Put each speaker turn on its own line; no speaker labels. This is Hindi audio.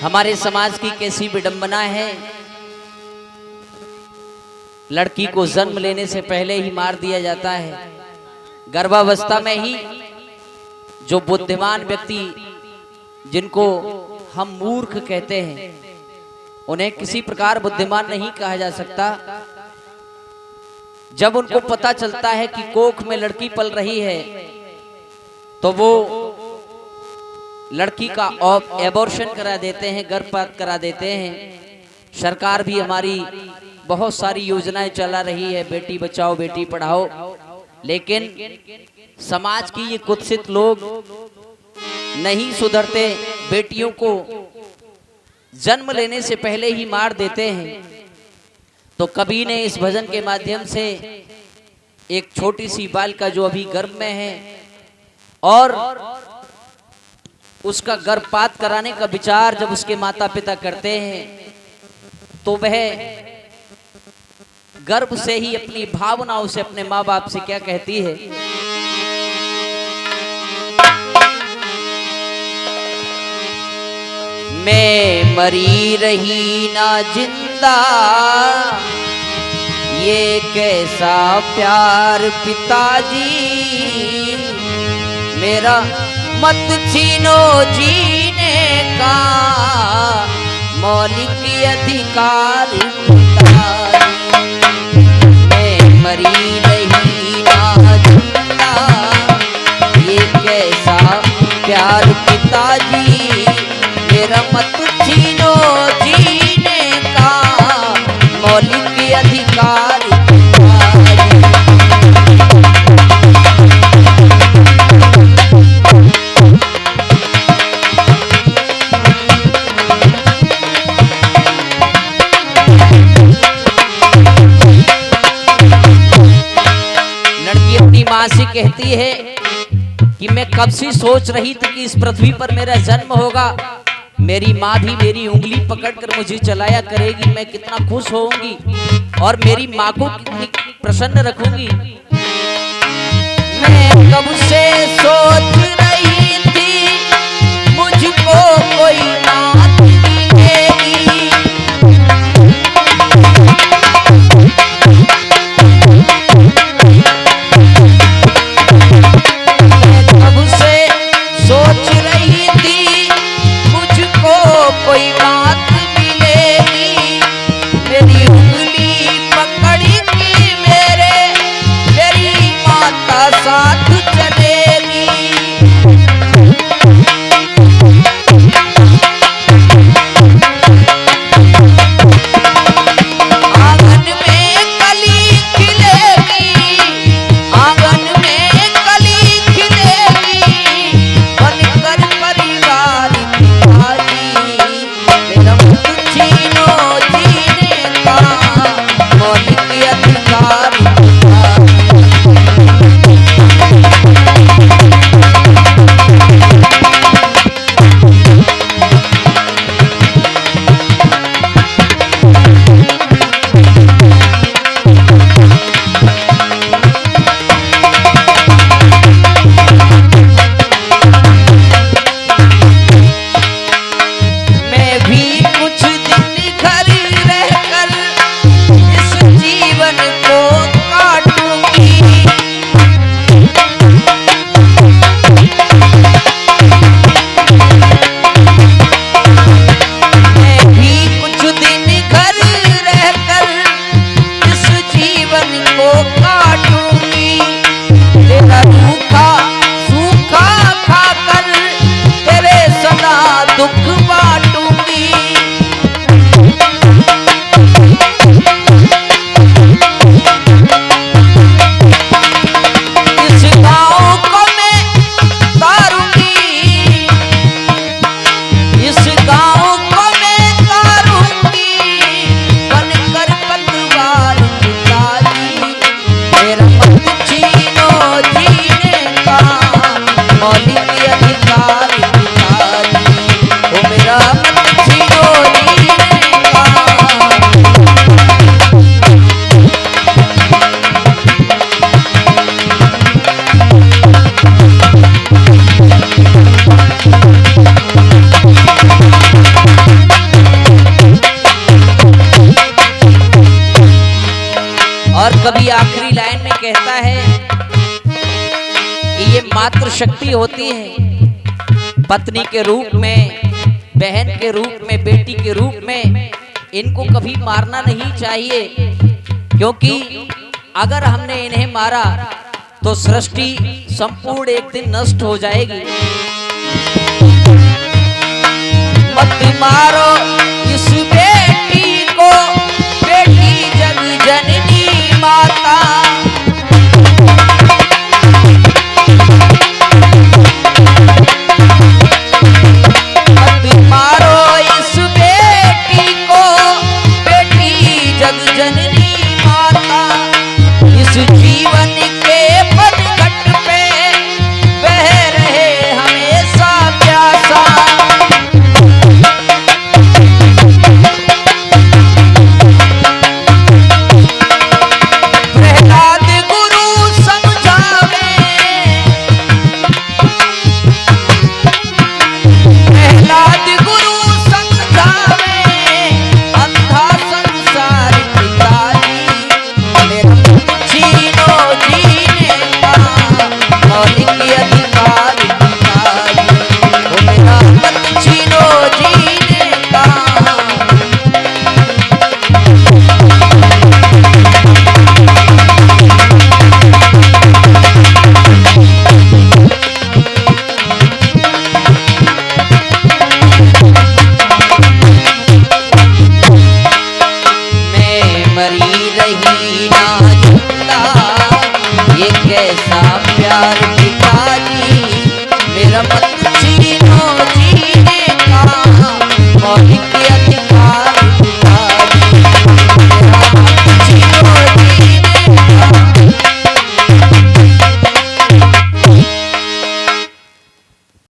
हमारे समाज की कैसी विडंबना है। लड़की को जन्म लेने से पहले ही मार दिया जाता है। गर्भावस्था में ही जो बुद्धिमान व्यक्ति, जिनको हम मूर्ख कहते हैं, उन्हें किसी प्रकार बुद्धिमान नहीं कहा जा सकता। जब उनको पता चलता है कि कोख में लड़की पल रही है, तो वो लड़की का एबॉर्शन करा देते हैं, गर्भपात करा देते हैं। सरकार भी हमारी बहुत सारी योजनाएं चला रही है, बेटी बचाओ बेटी पढ़ाओ, लेकिन समाज की ये कुत्सित लोग नहीं सुधरते। बेटियों को जन्म लेने से पहले ही मार देते हैं। तो कवि ने इस भजन के माध्यम से एक छोटी सी बालिका जो अभी गर्भ में है और उसका गर्भपात कराने का विचार जब उसके माता पिता करते हैं, तो वह गर्भ से ही अपनी भावनाओं से अपने माँ बाप से क्या कहती है। मैं मरी रही ना जिंदा, ये कैसा प्यार पिताजी, मेरा मत छीनो जीने का मौलिक अधिकार पिताजी। मैं मरी रही ना जिंदा, ये कैसा प्यार पिताजी, मेरा मत छीनो जीने का मौलिक अधिकार पिताजी। लड़की अपनी माँ से कहती है कि मैं कब से सोच रही थी कि इस पृथ्वी पर मेरा जन्म होगा। मेरी माँ भी मेरी उंगली पकड़कर मुझे चलाया करेगी, मैं कितना खुश होऊंगी और मेरी माँ को कितनी प्रसन्न रखूंगी। मैं कब से सोच रही थी मुझको कोई नात मिलेगी। मैं कब से सोच रही थी मुझको कोई बात मिलेगी। मेरी उंगली पकड़ के मेरी माता साथ चलेगी। आंगन में कली खिलेगी, आंगन में कली खिलेगी, बनकर परिवार पिताजी। मेरा मत छीनो जीने का मौलिक अधिकार पिताजी। मैं भी कुछ दिन घर रहकर इस जीवन को काटूंगी। मैं भी कुछ दिन घर रहकर इस जीवन को काटूंगी। तेरा रूखा सूखा खाकर तेरे सदा दुख बांटूंगी। इस गाँव को मैं तारूंगी, इस गाँव को मैं तारूंगी, बनकर पतवार पिताजी। मेरा मत छीनो जीने का मौलिक अधिकार पिताजी। ओ मेरा मातृ शक्ति होती है, पत्नी के रूप में, बहन के रूप में, बेटी के रूप में, इनको कभी मारना नहीं चाहिए, क्योंकि अगर हमने इन्हें मारा तो सृष्टि संपूर्ण एक दिन नष्ट हो जाएगी।